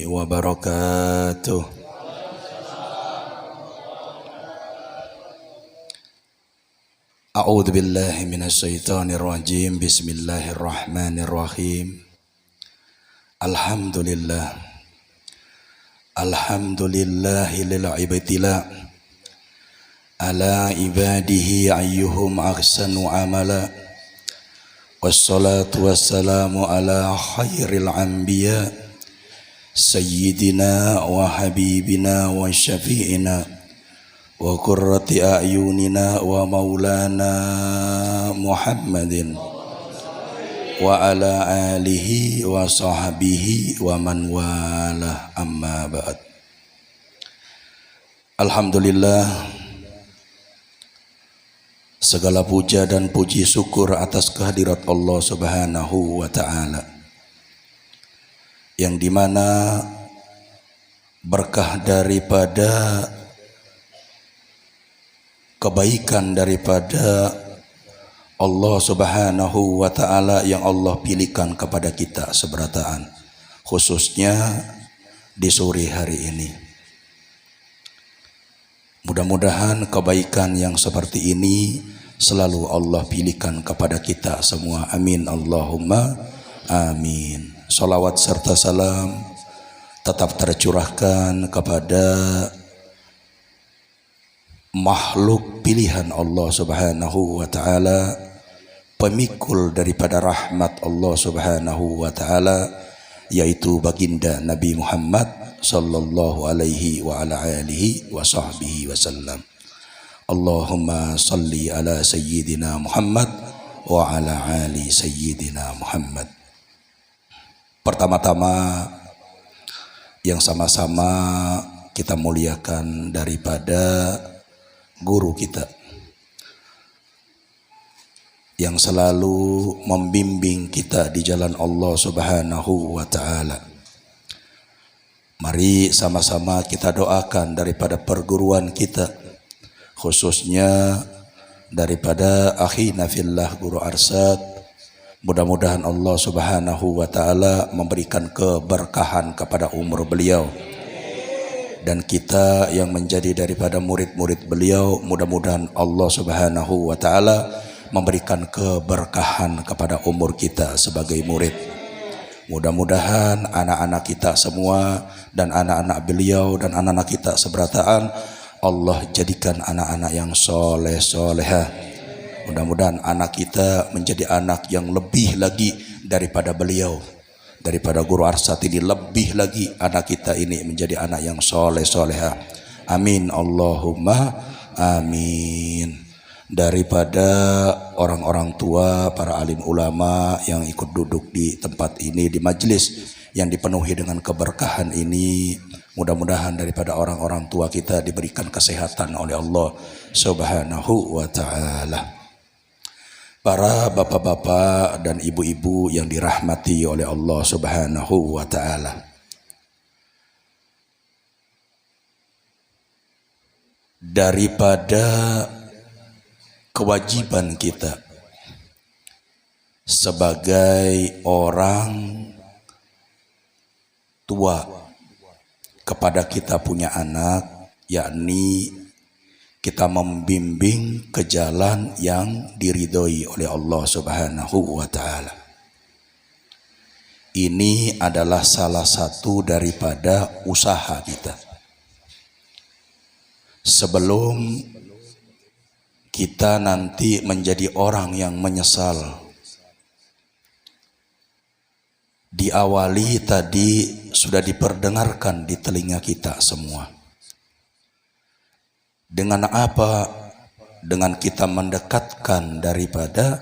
wabarakatuh. A'udzu billahi minasyaitonir rajim. Bismillahirrahmanirrahim. Alhamdulillah. Alhamdulillahi lil ibtila ala ibadihi ayyuhum ahsanu amala. Wassalatu wassalamu ala khairil anbiya sayyidina wa habibina wa syafi'ina wa qurrati a'yunina wa maulana Muhammadin wa ala alihi wa sahbihi wa man wala, amma ba'd. Alhamdulillah, segala puja dan puji syukur atas kehadirat Allah Subhanahu wa ta'ala, yang dimana berkah daripada kebaikan daripada Allah Subhanahu wa ta'ala yang Allah pilihkan kepada kita seberataan, khususnya di sore hari ini. Mudah-mudahan kebaikan yang seperti ini selalu Allah pilihkan kepada kita semua. Amin Allahumma amin. Salawat serta salam tetap tercurahkan kepada makhluk pilihan Allah Subhanahu wa ta'ala, pemikul daripada rahmat Allah Subhanahu wa ta'ala, yaitu baginda Nabi Muhammad sallallahu alaihi wa ala alihi wa sahbihi wasallam. Allahumma salli ala sayyidina Muhammad wa ala ali sayyidina Muhammad. Pertama-tama yang sama-sama kita muliakan daripada guru kita yang selalu membimbing kita di jalan Allah Subhanahu wa ta'ala. Mari sama-sama kita doakan daripada perguruan kita, khususnya daripada akhina fillah Guru Arsyad. Mudah-mudahan Allah Subhanahu wa ta'ala memberikan keberkahan kepada umur beliau, dan kita yang menjadi daripada murid-murid beliau, mudah-mudahan Allah Subhanahu wa ta'ala memberikan keberkahan kepada umur kita sebagai murid. Mudah-mudahan anak-anak kita semua dan anak-anak beliau dan anak-anak kita seberataan Allah jadikan anak-anak yang soleh-solehah. Mudah-mudahan anak kita menjadi anak yang lebih lagi daripada beliau, daripada Guru Arsyad ini, lebih lagi anak kita ini menjadi anak yang soleh-solehah. Amin Allahumma amin. Daripada orang-orang tua, para alim ulama yang ikut duduk di tempat ini, di majelis yang dipenuhi dengan keberkahan ini, mudah-mudahan daripada orang-orang tua kita diberikan kesehatan oleh Allah Subhanahu wa ta'ala. Para bapak-bapak dan ibu-ibu yang dirahmati oleh Allah Subhanahu wa ta'ala, daripada kewajiban kita sebagai orang tua kepada kita punya anak, yakni kita membimbing ke jalan yang diridhoi oleh Allah Subhanahu wa ta'ala. Ini adalah salah satu daripada usaha kita. Sebelum kita nanti menjadi orang yang menyesal, diawali tadi sudah diperdengarkan di telinga kita semua. Dengan apa? Dengan kita mendekatkan daripada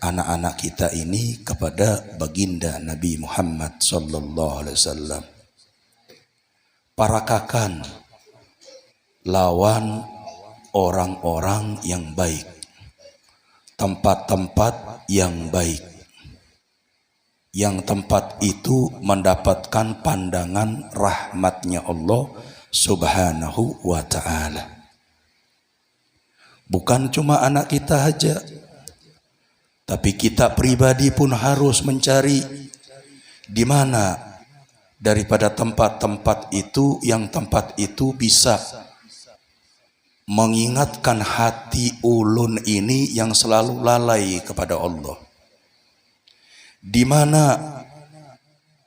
anak-anak kita ini kepada baginda Nabi Muhammad sallallahu alaihi wasallam. Parakakan lawan orang-orang yang baik, tempat-tempat yang baik, yang tempat itu mendapatkan pandangan rahmatnya Allah Subhanahu wa ta'ala. Bukan cuma anak kita aja, tapi kita pribadi pun harus mencari di mana daripada tempat-tempat itu yang tempat itu bisa mengingatkan hati ulun ini yang selalu lalai kepada Allah. Di mana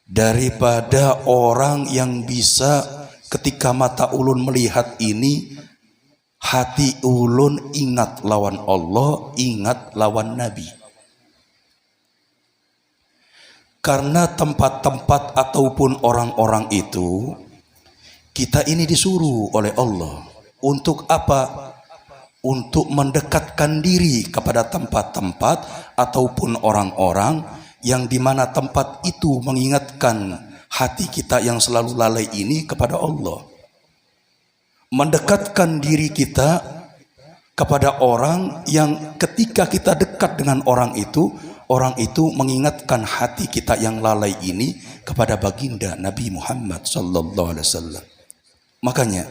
daripada orang yang bisa ketika mata ulun melihat ini, hati ulun ingat lawan Allah, ingat lawan Nabi. Karena tempat-tempat ataupun orang-orang itu, kita ini disuruh oleh Allah. Untuk apa? Untuk mendekatkan diri kepada tempat-tempat ataupun orang-orang yang dimana tempat itu mengingatkan hati kita yang selalu lalai ini kepada Allah. Mendekatkan diri kita kepada orang yang ketika kita dekat dengan orang itu mengingatkan hati kita yang lalai ini kepada baginda Nabi Muhammad sallallahu alaihi wasallam. Makanya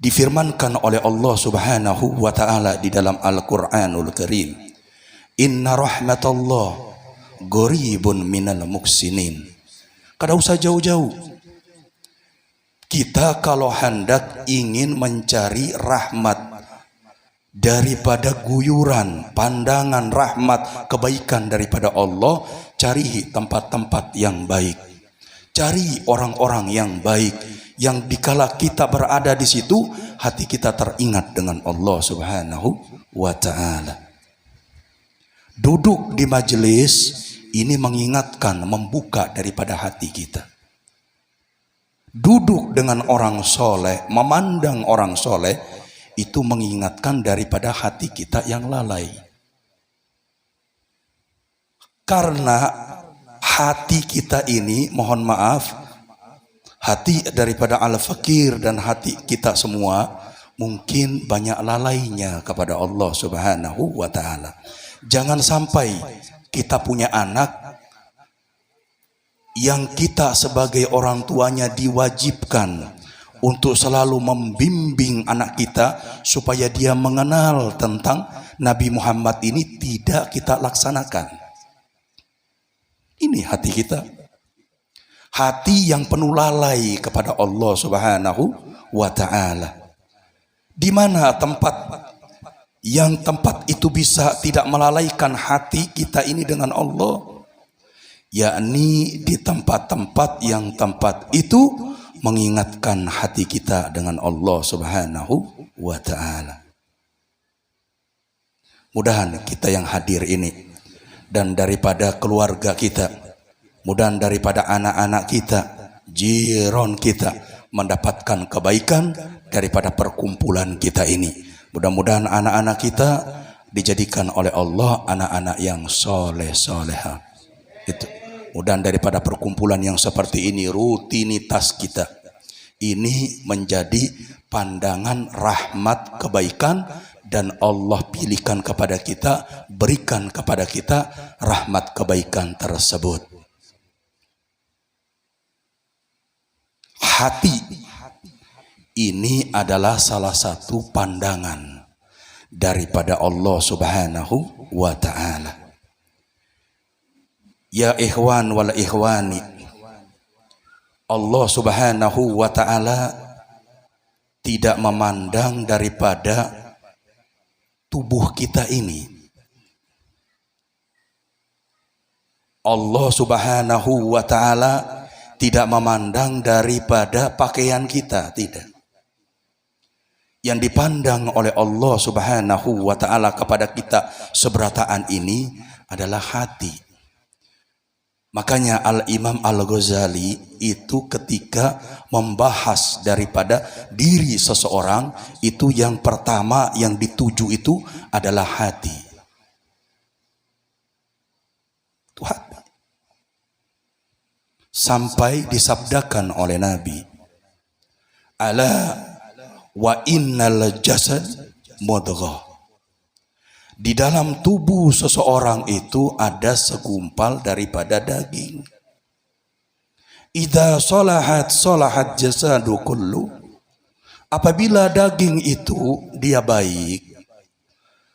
difirmankan oleh Allah Subhanahu wa taala di dalam Al-Qur'anul Karim, "Inna rahmatallah qaribun minal muhsinin." Kada usah jauh-jauh. Kita kalau hendak ingin mencari rahmat daripada guyuran, pandangan rahmat, kebaikan daripada Allah, cari tempat-tempat yang baik. Cari orang-orang yang baik, yang dikala kita berada di situ, hati kita teringat dengan Allah Subhanahu wa ta'ala. Duduk di majelis ini mengingatkan, membuka daripada hati kita. Duduk dengan orang soleh, memandang orang soleh, itu mengingatkan daripada hati kita yang lalai. Karena hati kita ini, mohon maaf, hati daripada al-fakir dan hati kita semua mungkin banyak lalainya kepada Allah Subhanahu wa ta'ala. Jangan sampai kita punya anak yang kita sebagai orang tuanya diwajibkan untuk selalu membimbing anak kita supaya dia mengenal tentang Nabi Muhammad ini, tidak kita laksanakan. Ini hati kita. Hati yang penuh lalai kepada Allah Subhanahu wa ta'ala. Di mana tempat itu bisa tidak melalaikan hati kita ini dengan Allah? Yakni di tempat-tempat yang tempat itu mengingatkan hati kita dengan Allah Subhanahu wa ta'ala. Mudahan kita yang hadir ini dan daripada keluarga kita, mudahan daripada anak-anak kita, jiran kita mendapatkan kebaikan daripada perkumpulan kita ini. Mudah-mudahan anak-anak kita dijadikan oleh Allah anak-anak yang soleh-soleha. Itu. Mudah daripada perkumpulan yang seperti ini, rutinitas kita ini menjadi pandangan rahmat kebaikan, dan Allah pilihkan kepada kita, berikan kepada kita rahmat kebaikan tersebut. Hati ini adalah salah satu pandangan daripada Allah Subhanahu wa ta'ala. Ya ikhwan wal ikhwani, Allah Subhanahu wa ta'ala tidak memandang daripada tubuh kita ini. Allah Subhanahu wa ta'ala tidak memandang daripada pakaian kita, tidak. Yang dipandang oleh Allah Subhanahu wa ta'ala kepada kita seberataan ini adalah hati. Makanya Al-Imam Al-Ghazali itu ketika membahas daripada diri seseorang, itu yang pertama yang dituju itu adalah hati. Itu hati. Sampai disabdakan oleh Nabi, ala wa innal jasad mudghah. Di dalam tubuh seseorang itu ada segumpal daripada daging. Idza salahat salahat jasadu kullu. Apabila daging itu dia baik,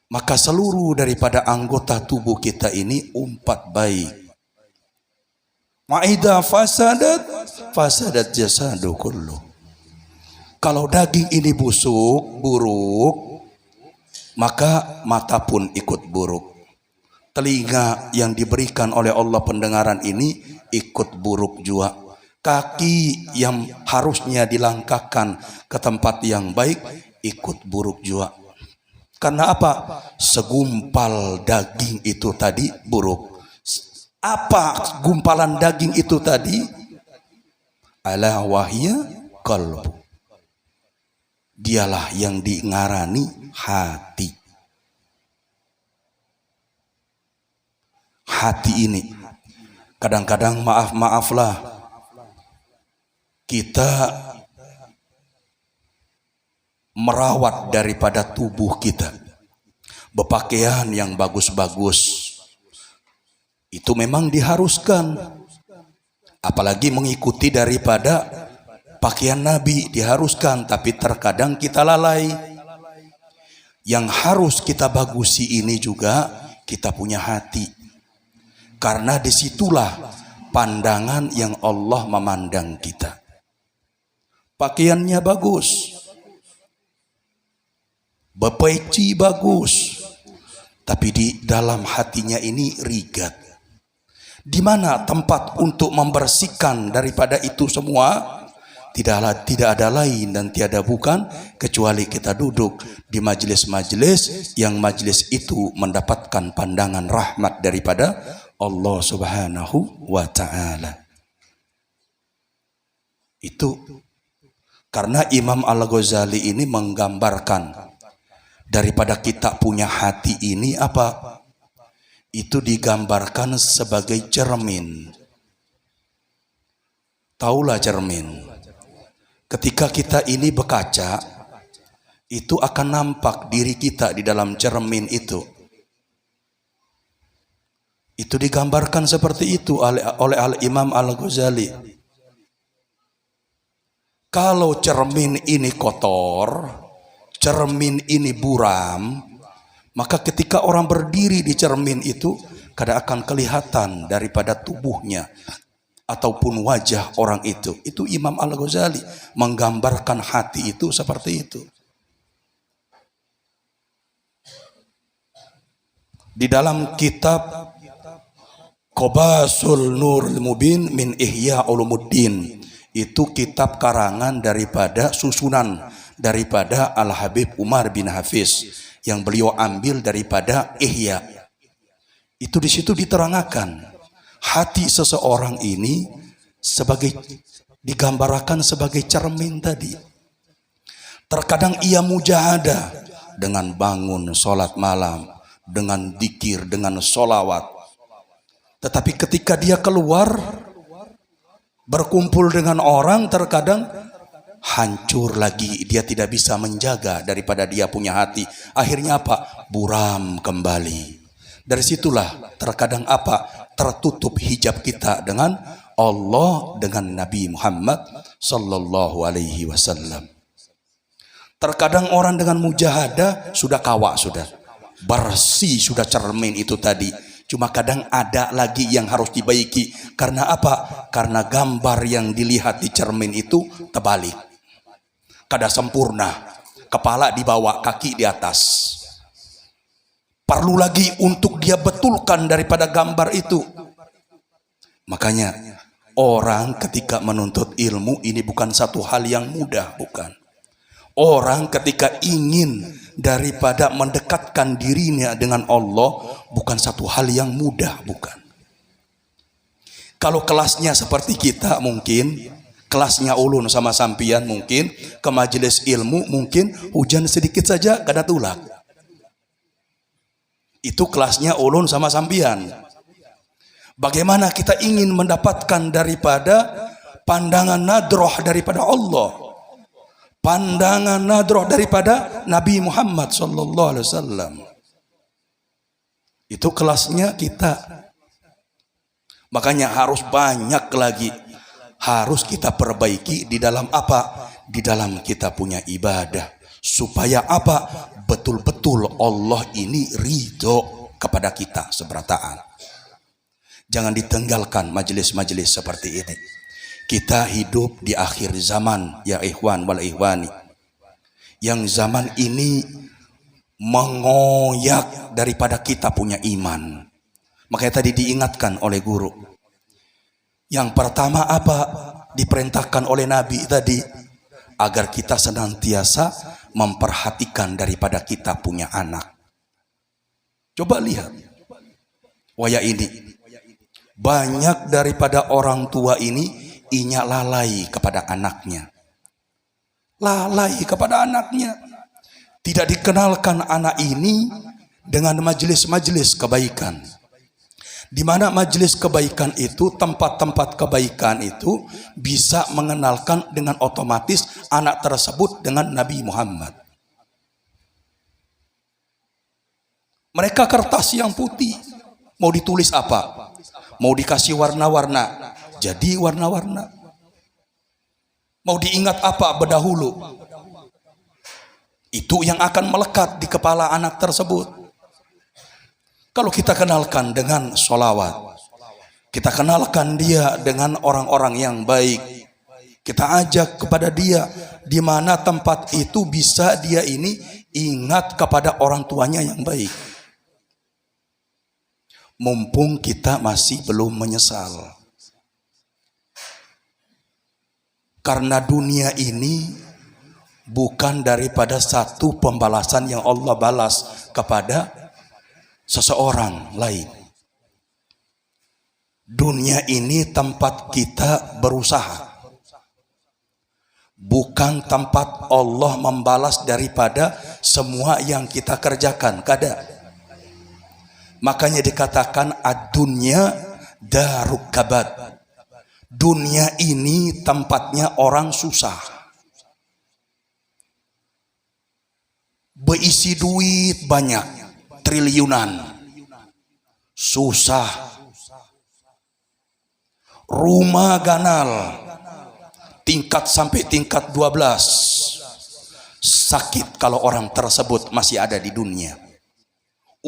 maka seluruh daripada anggota tubuh kita ini umpat baik. Ma'idha fasadat jasadu kullu. Kalau daging ini busuk, buruk, maka mata pun ikut buruk. Telinga yang diberikan oleh Allah pendengaran ini ikut buruk juga. Kaki yang harusnya dilangkahkan ke tempat yang baik ikut buruk juga. Karena apa? Segumpal daging itu tadi buruk. Apa gumpalan daging itu tadi? Ala wahya qalbu. Dialah yang dingarani hati. Hati ini kadang-kadang maaflah kita merawat daripada tubuh kita. Berpakaian yang bagus-bagus itu memang diharuskan, apalagi mengikuti daripada pakaian Nabi diharuskan, tapi terkadang kita lalai. Yang harus kita bagusi ini juga kita punya hati. Karena disitulah pandangan yang Allah memandang kita. Pakaiannya bagus, berpeci bagus, tapi di dalam hatinya ini rigat. Di mana tempat untuk membersihkan daripada itu semua? Tidak ada lain dan tiada bukan kecuali kita duduk di majelis-majelis yang majelis itu mendapatkan pandangan rahmat daripada Allah Subhanahu wa ta'ala. Itu karena Imam Al-Ghazali ini menggambarkan daripada kita punya hati ini apa? Itu digambarkan sebagai cermin. Taulah cermin. Ketika kita ini berkaca, itu akan nampak diri kita di dalam cermin itu. Itu digambarkan seperti itu oleh Imam Al-Ghazali. Kalau cermin ini kotor, cermin ini buram, maka ketika orang berdiri di cermin itu, kadang akan kelihatan daripada tubuhnya ataupun wajah orang itu. Itu Imam Al-Ghazali menggambarkan hati itu seperti itu. Di dalam kitab Qabasul Nurul Mubin min Ihya Ulumuddin, itu kitab karangan daripada susunan daripada Al-Habib Umar bin Hafiz yang beliau ambil daripada Ihya. Itu di situ diterangkan hati seseorang ini sebagai digambarkan sebagai cermin tadi. Terkadang ia mujahadah dengan bangun sholat malam, dengan dzikir, dengan sholawat. Tetapi ketika dia keluar berkumpul dengan orang, terkadang hancur lagi. Dia tidak bisa menjaga daripada dia punya hati. Akhirnya apa? Buram kembali. Dari situlah terkadang apa? Tertutup hijab kita dengan Allah, dengan Nabi Muhammad sallallahu alaihi wasallam. Terkadang orang dengan mujahadah sudah kawak, sudah bersih, sudah cermin itu tadi. Cuma kadang ada lagi yang harus dibaiki. Karena apa? Karena gambar yang dilihat di cermin itu terbalik. Kada sempurna. Kepala di bawah, kaki di atas. Perlu lagi untuk dia betulkan daripada gambar itu. Makanya orang ketika menuntut ilmu ini bukan satu hal yang mudah, bukan. Orang ketika ingin daripada mendekatkan dirinya dengan Allah bukan satu hal yang mudah, bukan. Kalau kelasnya seperti kita mungkin, kelasnya ulun sama sampian mungkin, ke majelis ilmu mungkin hujan sedikit saja kada tulak. Itu kelasnya ulun sama sampian. Bagaimana kita ingin mendapatkan daripada pandangan nadroh daripada Allah, pandangan nadroh daripada Nabi Muhammad sallallahu alaihi wasallam. Itu kelasnya kita. Makanya harus banyak lagi harus kita perbaiki di dalam apa? Di dalam kita punya ibadah. Supaya apa? Betul-betul Allah ini ridho kepada kita seberataan. Jangan ditinggalkan majelis-majelis seperti ini. Kita hidup di akhir zaman, ya ikhwan wal ikhwani. Yang zaman ini mengoyak daripada kita punya iman. Makanya tadi diingatkan oleh guru. Yang pertama apa? Diperintahkan oleh Nabi tadi. Agar kita senantiasa memperhatikan daripada kita punya anak. Coba lihat. Waya ini. Banyak daripada orang tua ini inya lalai kepada anaknya. Lalai kepada anaknya. Tidak dikenalkan anak ini dengan majelis-majelis kebaikan. Di mana majelis kebaikan itu, tempat-tempat kebaikan itu bisa mengenalkan dengan otomatis anak tersebut dengan Nabi Muhammad. Mereka kertas yang putih, mau ditulis apa? Mau dikasih warna-warna, jadi warna-warna. Mau diingat apa berdahulu? Itu yang akan melekat di kepala anak tersebut. Kalau kita kenalkan dengan sholawat, kita kenalkan dia dengan orang-orang yang baik, kita ajak kepada dia di mana tempat itu bisa dia ini ingat kepada orang tuanya yang baik. Mumpung kita masih belum menyesal. Karena dunia ini bukan daripada satu pembalasan yang Allah balas kepada seseorang lain. Dunia ini tempat kita berusaha. Bukan tempat Allah membalas daripada semua yang kita kerjakan. Kada. Makanya dikatakan ad-dunya daruk kabad. Dunia ini tempatnya orang susah. Berisi duit banyak, triliunan. Susah. Rumah ganal. Tingkat sampai tingkat 12. Sakit kalau orang tersebut masih ada di dunia.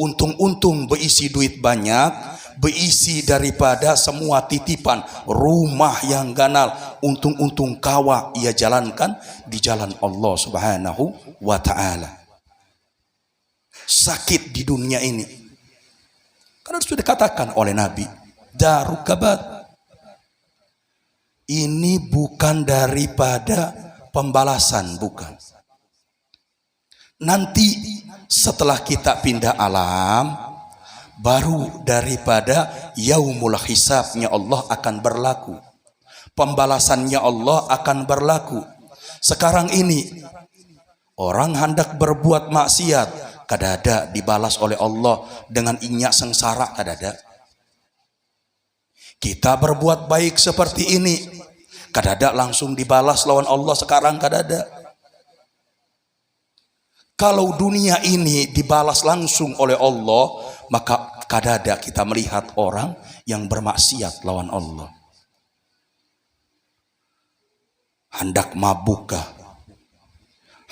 Untung-untung berisi duit banyak, berisi daripada semua titipan, rumah yang ganal, untung-untung kawa ia jalankan di jalan Allah Subhanahu wa ta'ala. Sakit di dunia ini. Karena sudah dikatakan oleh Nabi, daruk kabad. Ini bukan daripada pembalasan, bukan. Nanti setelah kita pindah alam, baru daripada yaumul hisabnya Allah akan berlaku. Pembalasannya Allah akan berlaku. Sekarang ini orang hendak berbuat maksiat, kadada dibalas oleh Allah dengan inyak sengsara, kadada. Kita berbuat baik seperti ini, kadada langsung dibalas lawan Allah sekarang, kadada. Kalau dunia ini dibalas langsung oleh Allah, maka kadada kita melihat orang yang bermaksiat lawan Allah. Hendak mabukkah?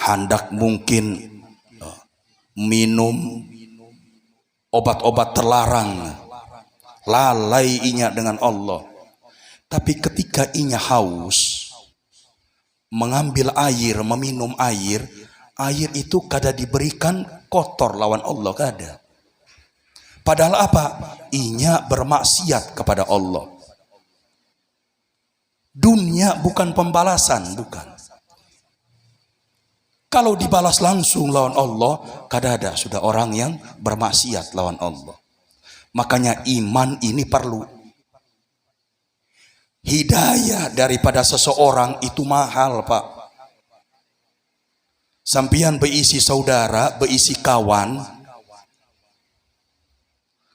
Hendak mungkin minum obat-obat terlarang. Lalai inya dengan Allah. Tapi ketika inya haus, mengambil air, meminum air, air itu kada diberikan kotor lawan Allah, kada. Padahal apa? Inya bermaksiat kepada Allah. Dunia bukan pembalasan, bukan. Kalau dibalas langsung lawan Allah, kada sudah orang yang bermaksiat lawan Allah. Makanya iman ini perlu. Hidayah daripada seseorang itu mahal, Pak. Sampian berisi saudara, berisi kawan,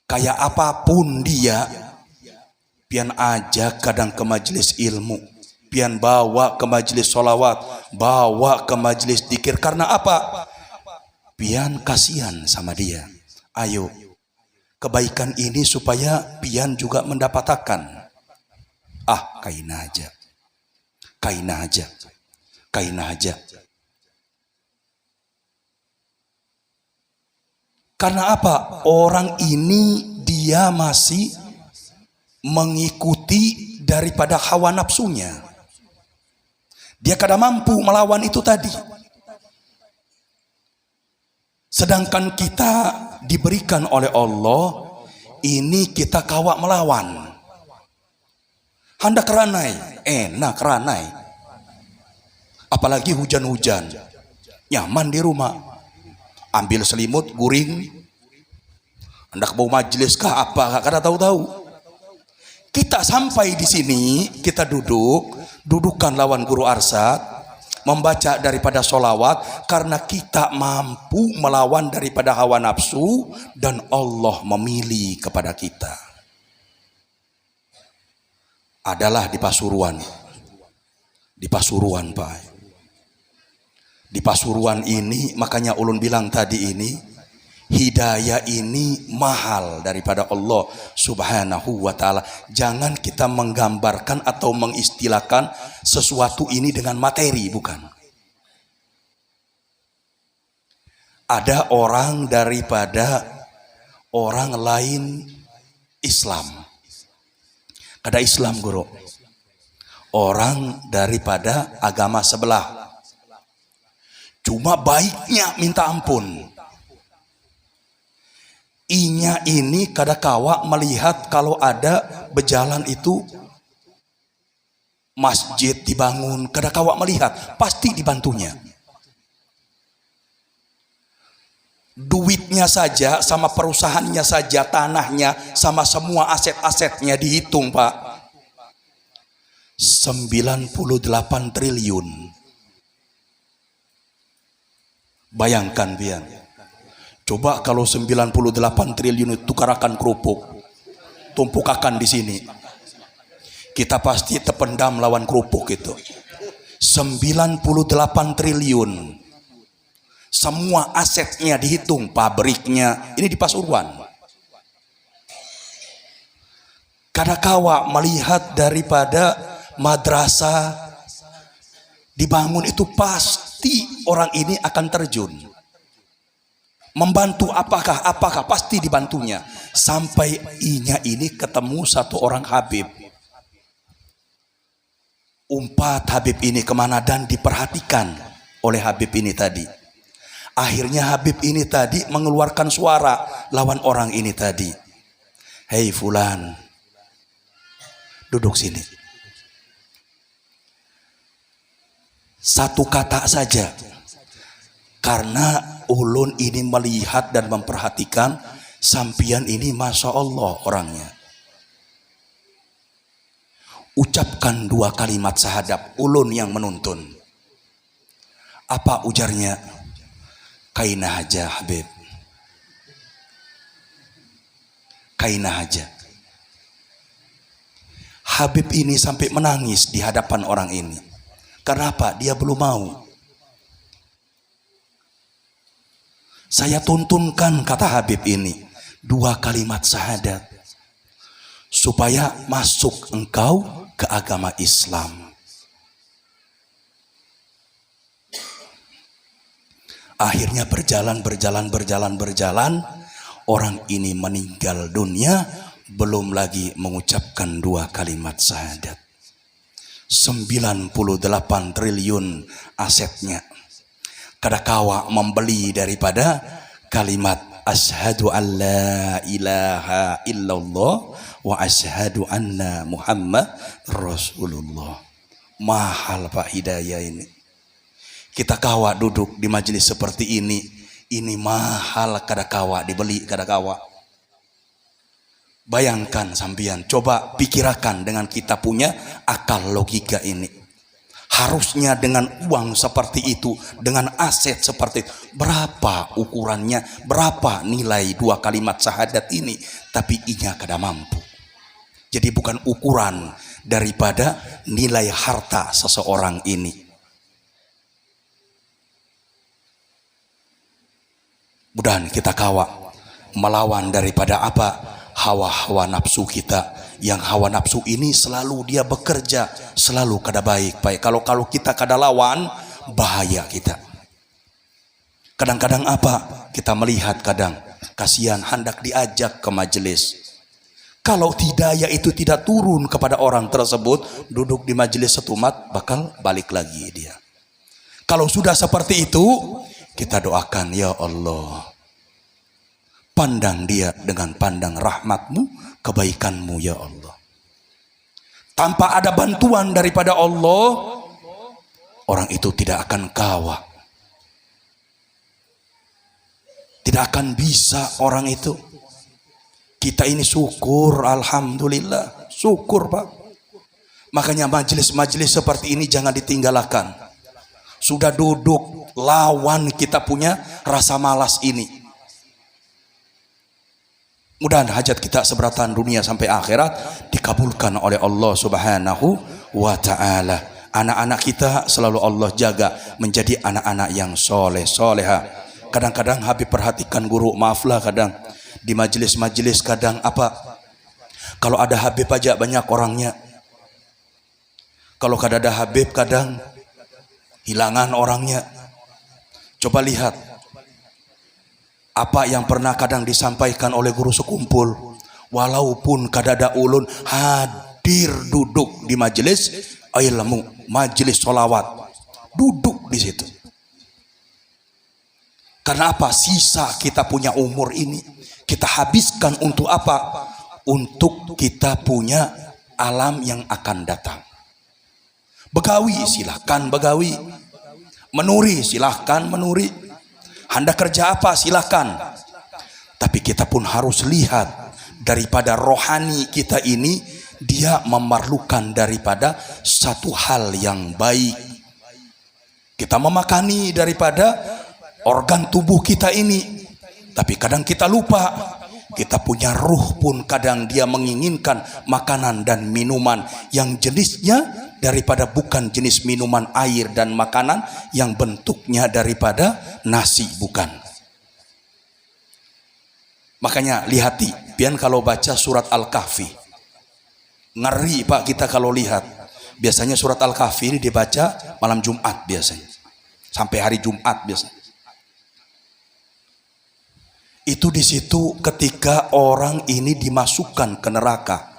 kayak apapun dia, pian ajak kadang ke majelis ilmu, pian bawa ke majelis sholawat, bawa ke majelis dzikir. Karena apa? Pian kasihan sama dia. Ayo, kebaikan ini supaya pian juga mendapatkan. Kaina aja, kaina aja, kaina aja. Karena apa? Orang ini dia masih mengikuti daripada hawa nafsunya. Dia kada mampu melawan itu tadi. Sedangkan kita diberikan oleh Allah, ini kita kawak melawan. Hendak ranai, enak ranai. Apalagi hujan-hujan, nyaman di rumah. Ambil selimut, guring. Hendak bau majelis kah apa, kada tahu-tahu. Kita sampai di sini, kita dudukan lawan guru Arsad, membaca daripada solawat, karena kita mampu melawan daripada hawa nafsu, dan Allah memilih kepada kita. Adalah di Pasuruan. Di Pasuruan, Pak. Di Pasuruan ini, makanya ulun bilang tadi ini, hidayah ini mahal daripada Allah Subhanahu wa ta'ala. Jangan kita menggambarkan atau mengistilahkan sesuatu ini dengan materi, bukan. Ada orang daripada orang lain Islam. Kada Islam, guru. Orang daripada agama sebelah. Cuma baiknya minta ampun. Inya ini kada kawa melihat kalau ada berjalan itu masjid dibangun, kada kawa melihat, pasti dibantunya. Duitnya saja, sama perusahaannya saja, tanahnya, sama semua aset-asetnya dihitung, Pak. 98 triliun. Bayangkan, Bian. Coba kalau 98 triliun itu tukarakan kerupuk, tumpukakan di sini. Kita pasti terpendam lawan kerupuk itu. 98 triliun. Semua asetnya dihitung, pabriknya. Ini di Pasuruan. Kadakawa melihat daripada madrasah dibangun itu, pasti orang ini akan terjun. Membantu apakah pasti dibantunya. Sampai inya ini ketemu satu orang Habib. Umpat Habib ini kemana dan diperhatikan oleh Habib ini tadi. Akhirnya Habib ini tadi mengeluarkan suara lawan orang ini tadi. Hei fulan, duduk sini. Satu kata saja. Karena ulun ini melihat dan memperhatikan sampian ini Masya Allah orangnya. Ucapkan 2 kalimat syahadat, ulun yang menuntun. Apa ujarnya? Kaina aja Habib. Kaina aja. Habib ini sampai menangis di hadapan orang ini. Kenapa? Dia belum mau. Saya tuntunkan, kata Habib ini, 2 kalimat syahadat. Supaya masuk engkau ke agama Islam. Akhirnya berjalan, orang ini meninggal dunia, belum lagi mengucapkan 2 kalimat syahadat. 98 triliun asetnya. Kadakawa membeli daripada kalimat asyhadu an la ilaha illallah wa asyhadu anna Muhammad Rasulullah. Mahal, Pak, hidayah ini. Kita kawa duduk di majelis seperti ini mahal, kada kawa dibeli, kada kawa. Bayangkan sampean, coba pikirkan dengan kita punya akal logika ini. Harusnya dengan uang seperti itu, dengan aset seperti itu, berapa ukurannya, berapa nilai 2 kalimat syahadat ini, tapi inya kada mampu. Jadi bukan ukuran daripada nilai harta seseorang ini. Mudah kita kawa melawan daripada apa? Hawa-hawa nafsu kita. Yang hawa nafsu ini selalu dia bekerja, selalu kada baik. Kalau kita kada lawan, bahaya kita. Kadang-kadang apa? Kita melihat kadang kasihan hendak diajak ke majelis. Kalau hidayah itu tidak turun kepada orang tersebut, duduk di majelis setumat bakal balik lagi dia. Kalau sudah seperti itu, kita doakan, ya Allah, pandang dia dengan pandang rahmatmu, kebaikanmu ya Allah. Tanpa ada bantuan daripada Allah, orang itu tidak akan kawah. Tidak akan bisa orang itu. Kita ini syukur, alhamdulillah, syukur Pak. Makanya majelis-majelis seperti ini jangan ditinggalkan. Sudah duduk, lawan kita punya rasa malas ini. Mudah-mudahan hajat kita seberatan dunia sampai akhirat dikabulkan oleh Allah Subhanahu wa ta'ala. Anak-anak kita selalu Allah jaga menjadi anak-anak yang soleh, soleha. Kadang-kadang Habib perhatikan guru, maaflah kadang di majelis-majelis kadang apa, kalau ada Habib aja banyak orangnya. Kalau kada ada Habib kadang hilangan orangnya. Coba lihat apa yang pernah kadang disampaikan oleh guru sekumpul, walaupun kada ada ulun hadir duduk di majelis ilmu, majelis sholawat, duduk di situ. Karena apa? Sisa kita punya umur ini kita habiskan untuk apa? Untuk kita punya alam yang akan datang. Begawi silahkan begawi, menuri silahkan menuri, hendak kerja apa silahkan. Tapi kita pun harus lihat daripada rohani kita ini, dia memerlukan daripada satu hal yang baik. Kita memakani daripada organ tubuh kita ini, tapi kadang kita lupa, kita punya ruh pun kadang dia menginginkan makanan dan minuman yang jenisnya daripada bukan jenis minuman air dan makanan yang bentuknya daripada nasi, bukan. Makanya lihati, pian kalau baca surat Al-Kahfi, ngeri Pak kita kalau lihat. Biasanya surat Al-Kahfi ini dibaca malam Jumat biasanya, sampai hari Jumat biasanya. Itu di situ ketika orang ini dimasukkan ke neraka.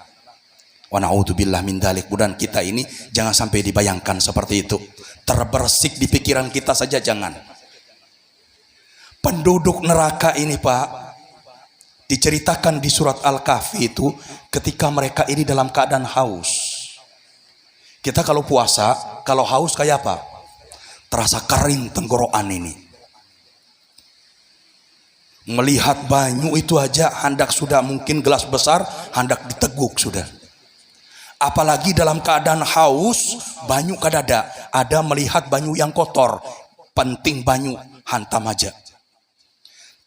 Wa na'udzubillah min dzalik. Mudah-mudahan kita ini jangan sampai dibayangkan seperti itu. Terbersih di pikiran kita saja jangan. Penduduk neraka ini Pak, diceritakan di surat Al-Kahfi itu ketika mereka ini dalam keadaan haus. Kita kalau puasa, kalau haus kayak apa? Terasa kering tenggorokan ini. Melihat banyu itu aja hendak sudah mungkin gelas besar hendak diteguk sudah. Apalagi dalam keadaan haus, banyu kadada ada melihat banyu yang kotor, penting banyu hantam aja.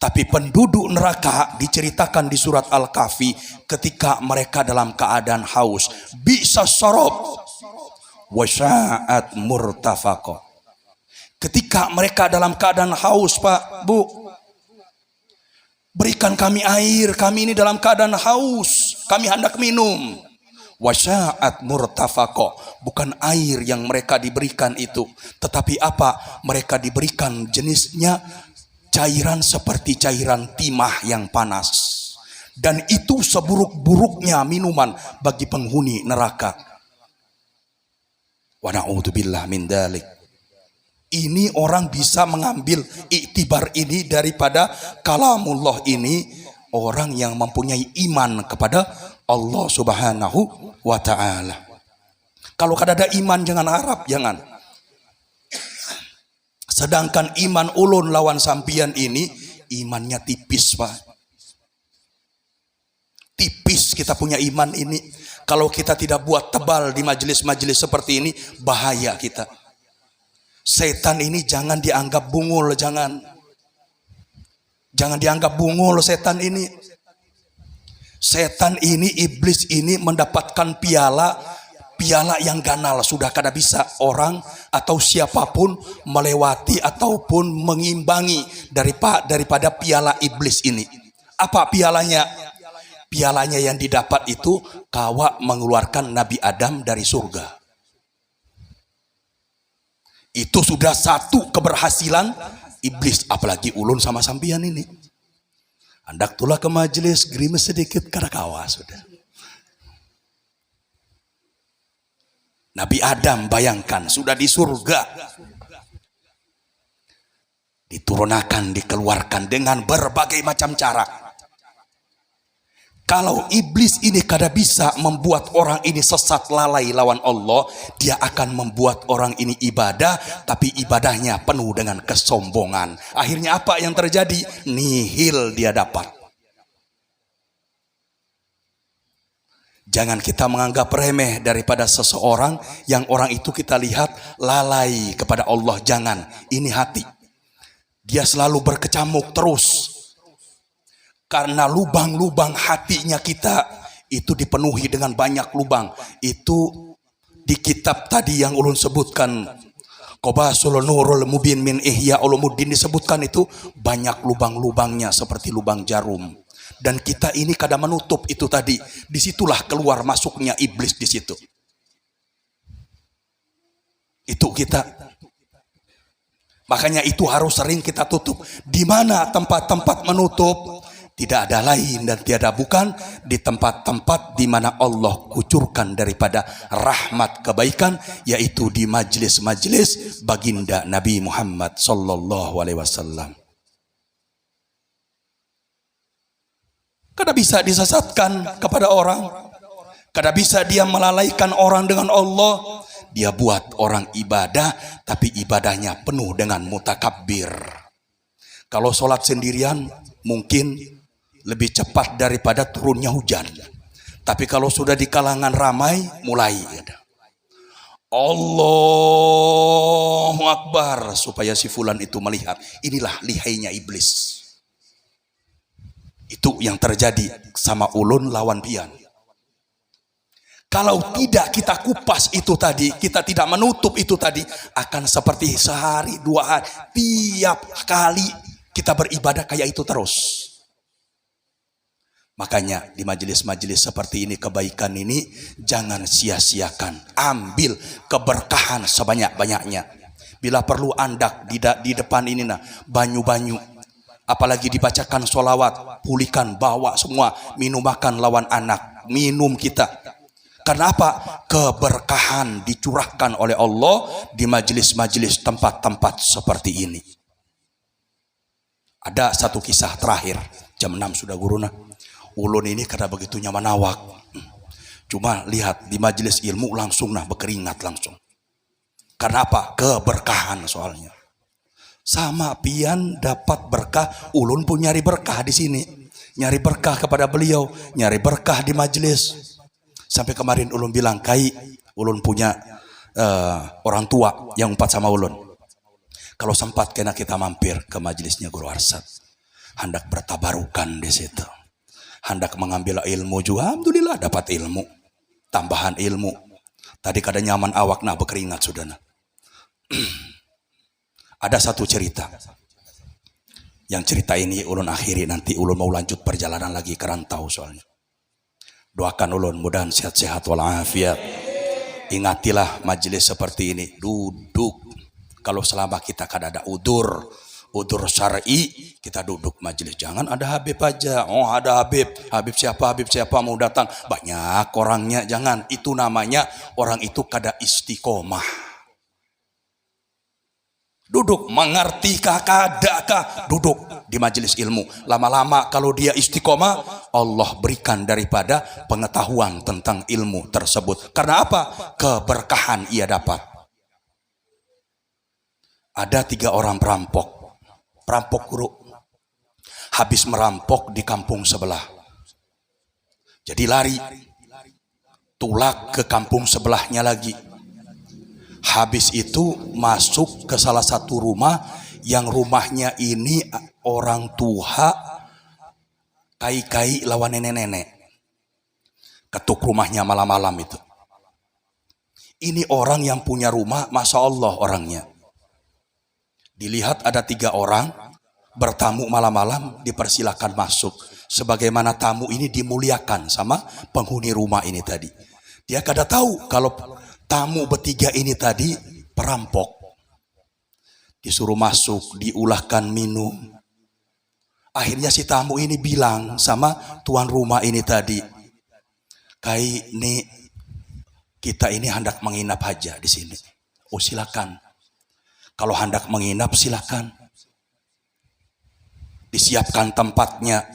Tapi penduduk neraka diceritakan di surat Al-Kahfi ketika mereka dalam keadaan haus, bisa sorob wasya'at murtafaqo. Ketika mereka dalam keadaan haus Pak, Bu, berikan kami air, kami ini dalam keadaan haus, kami hendak minum. Wasya'at murtafaqo, bukan air yang mereka diberikan itu, tetapi apa? Mereka diberikan jenisnya cairan seperti cairan timah yang panas. Dan itu seburuk-buruknya minuman bagi penghuni neraka. Wa na'udzubillah min dzalik. Ini orang bisa mengambil iktibar ini daripada kalamullah ini, orang yang mempunyai iman kepada Allah Subhanahu wa ta'ala. Kalau kada ada iman jangan harap, jangan. Sedangkan iman ulun lawan sampian ini, imannya tipis Pak. Tipis kita punya iman ini. Kalau kita tidak buat tebal di majelis-majelis seperti ini, bahaya kita. Setan ini jangan dianggap bungul, jangan dianggap bungul setan ini. Setan ini, iblis ini mendapatkan piala yang ganal, sudah kada bisa orang atau siapapun melewati ataupun mengimbangi daripada piala iblis ini. Apa pialanya? Pialanya yang didapat itu kawa mengeluarkan Nabi Adam dari surga. Itu sudah satu keberhasilan iblis, apalagi ulun sama sampian ini. Hendak tulah ke majelis, gerimis sedikit kada kawa sudah. Nabi Adam bayangkan sudah di surga, diturunkan, dikeluarkan dengan berbagai macam cara. Kalau iblis ini kada bisa membuat orang ini sesat lalai lawan Allah, dia akan membuat orang ini ibadah, tapi ibadahnya penuh dengan kesombongan. Akhirnya apa yang terjadi? Nihil dia dapat. Jangan kita menganggap remeh daripada seseorang yang orang itu kita lihat lalai kepada Allah. Jangan, ini hati. Dia selalu berkecamuk terus. Karena lubang-lubang hatinya kita itu dipenuhi dengan banyak lubang. Itu di kitab tadi yang ulun sebutkan, Qabasul Nurul Mubin min Ihya Ulumuddin, disebutkan itu banyak lubang-lubangnya seperti lubang jarum. Dan kita ini kadang menutup itu tadi. Disitulah keluar masuknya iblis di situ. Itu kita. Makanya itu harus sering kita tutup. Di mana tempat-tempat menutup? Tidak ada lain dan tiada bukan di tempat-tempat di mana Allah kucurkan daripada rahmat kebaikan, yaitu di majlis-majlis baginda Nabi Muhammad sallallahu alaihi wasallam. Kada bisa disesatkan kepada orang, kada bisa dia melalaikan orang dengan Allah. Dia buat orang ibadah, tapi ibadahnya penuh dengan mutakabbir. Kalau sholat sendirian mungkin lebih cepat daripada turunnya hujan. Tapi kalau sudah di kalangan ramai, mulai Allahu Akbar, supaya si fulan itu melihat. Inilah lihainya iblis. Itu yang terjadi sama ulun lawan pian. Kalau tidak kita kupas itu tadi, kita tidak menutup itu tadi, akan seperti sehari, 2 hari, tiap kali kita beribadah kayak itu terus. Makanya di majelis-majelis seperti ini, kebaikan ini jangan sia-siakan. Ambil keberkahan sebanyak-banyaknya. Bila perlu andak di depan ini banyu-banyu. Apalagi dibacakan sholawat, pulihkan, bawa semua, minum makan lawan anak, minum kita. Karena apa? Keberkahan dicurahkan oleh Allah di majelis-majelis tempat-tempat seperti ini. Ada satu kisah terakhir, jam 6 sudah guruna. Ulun ini kada begitu nyaman awak. Cuma lihat di majelis ilmu langsung berkeringat langsung. Karena apa? Keberkahan soalnya. Sama pian dapat berkah, ulun pun nyari berkah di sini. Nyari berkah kepada beliau, nyari berkah di majelis. Sampai kemarin ulun bilang, Kai, ulun punya orang tua yang 4 sama ulun. Kalau sempat kena kita mampir ke majelisnya Guru Arsad. Hendak bertabarukan di situ. Hendak mengambil ilmu juga, alhamdulillah dapat ilmu, tambahan ilmu. Tadi kada nyaman awak berkeringat sudah Ada satu cerita. Yang cerita ini ulun akhiri, nanti ulun mau lanjut perjalanan lagi ke rantau soalnya. Doakan ulun mudahan sehat-sehat walafiat. Ingatilah majelis seperti ini, duduk. Kalau selama kita kada ada udur syar'i, kita duduk majelis. Jangan ada Habib aja. Oh ada Habib siapa mau datang. Banyak orangnya, jangan. Itu namanya orang itu kada istiqomah. Duduk, mengertikah kadakah? Duduk di majelis ilmu. Lama-lama kalau dia istiqomah, Allah berikan daripada pengetahuan tentang ilmu tersebut. Karena apa? Keberkahan ia dapat. Ada 3 orang perampok guru, habis merampok di kampung sebelah. Jadi lari, tulak ke kampung sebelahnya lagi. Habis itu masuk ke salah satu rumah, yang rumahnya ini orang tua, kai-kai lawan nenek-nenek. Ketuk rumahnya malam-malam itu. Ini orang yang punya rumah, Masya Allah orangnya. Dilihat ada 3 orang bertamu malam-malam, dipersilakan masuk. Sebagaimana tamu ini dimuliakan sama penghuni rumah ini tadi. Dia kada tahu kalau tamu bertiga ini tadi perampok. Disuruh masuk, diulahkan minum. Akhirnya si tamu ini bilang sama tuan rumah ini tadi, Kai, nih kita ini hendak menginap aja di sini. Oh silakan. Kalau hendak menginap silakan. Disiapkan tempatnya.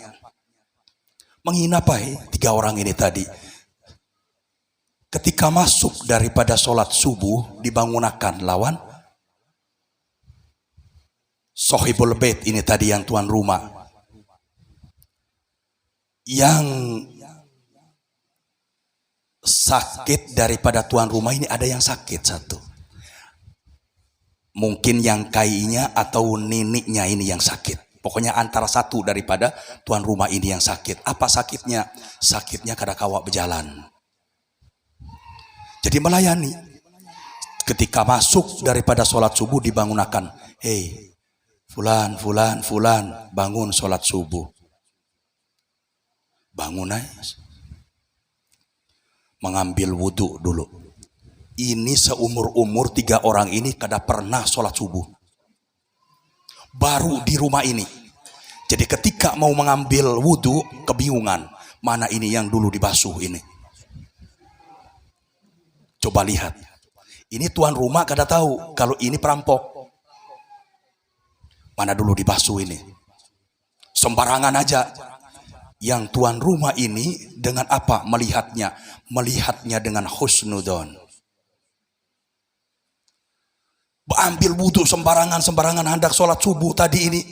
Menginap aja 3 orang ini tadi. Ketika masuk daripada sholat subuh dibangunakan lawan Sohibul Bait ini tadi yang tuan rumah. Yang sakit daripada tuan rumah ini ada yang sakit satu. Mungkin yang kainya atau neniknya ini yang sakit. Pokoknya antara satu daripada tuan rumah ini yang sakit. Apa sakitnya? Sakitnya kada kawa berjalan. Jadi melayani. Ketika masuk daripada sholat subuh dibangunakan. Hei, fulan, bangun sholat subuh. Bangun aja. Mengambil wudhu dulu. Ini seumur-umur 3 orang ini kada pernah sholat subuh. Baru di rumah ini. Jadi ketika mau mengambil wudhu, kebingungan. Mana ini yang dulu dibasuh ini. Coba lihat. Ini tuan rumah kada tahu kalau ini perampok. Mana dulu dibasuh ini. Sembarangan aja. Yang tuan rumah ini dengan apa melihatnya? Melihatnya dengan husnudon. Ambil wudhu sembarangan hendak sholat subuh tadi ini.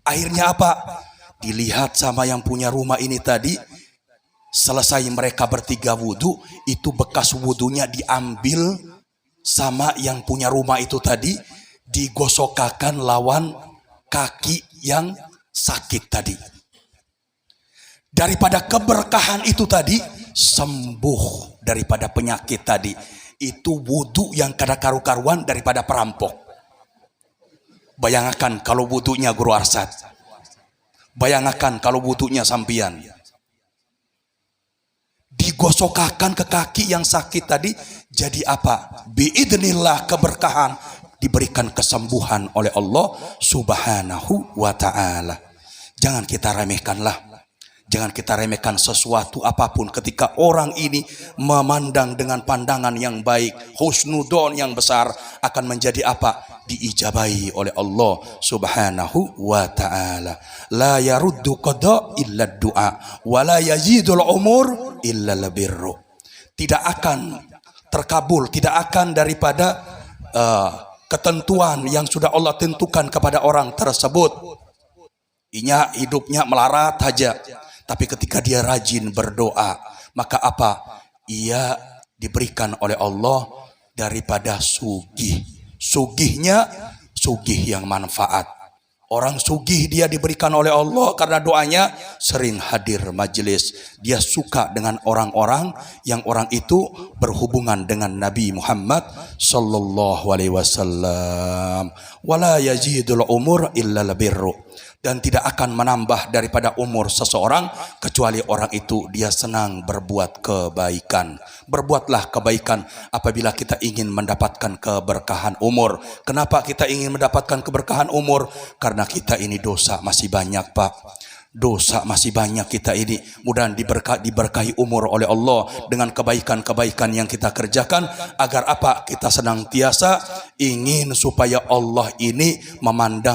Akhirnya apa? Dilihat sama yang punya rumah ini tadi. Selesai mereka bertiga wudhu, itu bekas wudhunya diambil sama yang punya rumah itu tadi, digosokakan lawan kaki yang sakit tadi. Daripada keberkahan itu tadi, sembuh daripada penyakit tadi. Itu wudhu yang kada karu-karuan daripada perampok. Bayangkan kalau wudhunya Guru Arsad. Bayangkan kalau wudhunya sampian. Digosokakan ke kaki yang sakit tadi, jadi apa? Biidznillah keberkahan, diberikan kesembuhan oleh Allah Subhanahu wa ta'ala. Jangan kita remehkanlah. Jangan kita remehkan sesuatu apapun ketika orang ini memandang dengan pandangan yang baik, husnudon yang besar, akan menjadi apa? Diijabahi oleh Allah Subhanahu wa ta'ala. La yaruddu qada illa du'a wa la yazidul umur illa labirru. Tidak akan terkabul, tidak akan daripada ketentuan yang sudah Allah tentukan kepada orang tersebut. Inya hidupnya melarat saja. Tapi ketika dia rajin berdoa, maka apa? Ia diberikan oleh Allah daripada sugih. Sugihnya, sugih yang manfaat. Orang sugih dia diberikan oleh Allah karena doanya sering hadir majelis. Dia suka dengan orang-orang yang orang itu berhubungan dengan Nabi Muhammad sallallahu alaihi wasallam. Wala yazidul umur illa labirru. Dan tidak akan menambah daripada umur seseorang kecuali orang itu dia senang berbuat kebaikan. Berbuatlah kebaikan apabila kita ingin mendapatkan keberkahan umur. Kenapa kita ingin mendapatkan keberkahan umur? Karena kita ini dosa masih banyak, Pak. Dosa masih banyak kita ini. Mudah diberkahi umur oleh Allah dengan kebaikan-kebaikan yang kita kerjakan. Agar apa? Kita senantiasa ingin supaya Allah ini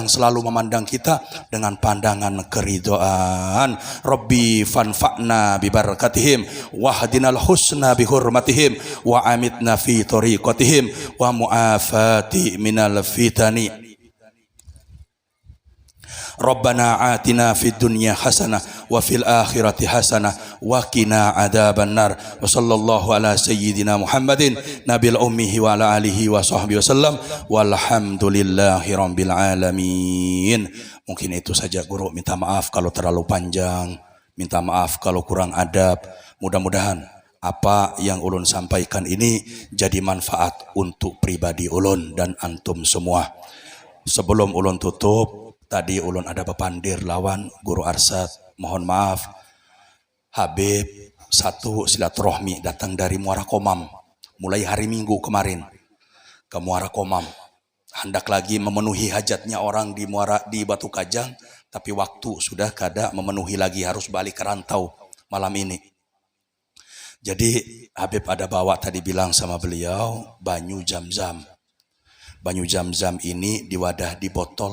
selalu memandang kita dengan pandangan keridhaan. Rabbi fanfa'na bibarakatihim wahdinal husna bihurmatihim wa amitna fi tariqatihim wa mu'afati minal fitani. Rabbana atina fid dunya hasanah wa fil akhirati hasanah wa qina adzaban nar. Wa sallallahu ala sayyidina Muhammadin nabil ummihi wa ala alihi wa sahbihi wasallam walhamdulillahi rabbil alamin. Mungkin itu saja Guru, minta maaf kalau terlalu panjang, minta maaf kalau kurang adab. Mudah-mudahan apa yang ulun sampaikan ini jadi manfaat untuk pribadi ulun dan antum semua. Sebelum ulun tutup, tadi ulun ada bepandir lawan Guru Arsad. Mohon maaf, Habib satu silaturahmi datang dari Muara Komam. Mulai hari Minggu kemarin ke Muara Komam. Hendak lagi memenuhi hajatnya orang di Batu Kajang. Tapi waktu sudah kada memenuhi lagi, harus balik ke rantau malam ini. Jadi Habib ada bawa tadi bilang sama beliau banyu Zam-Zam. Banyu Zam-Zam ini di wadah di botol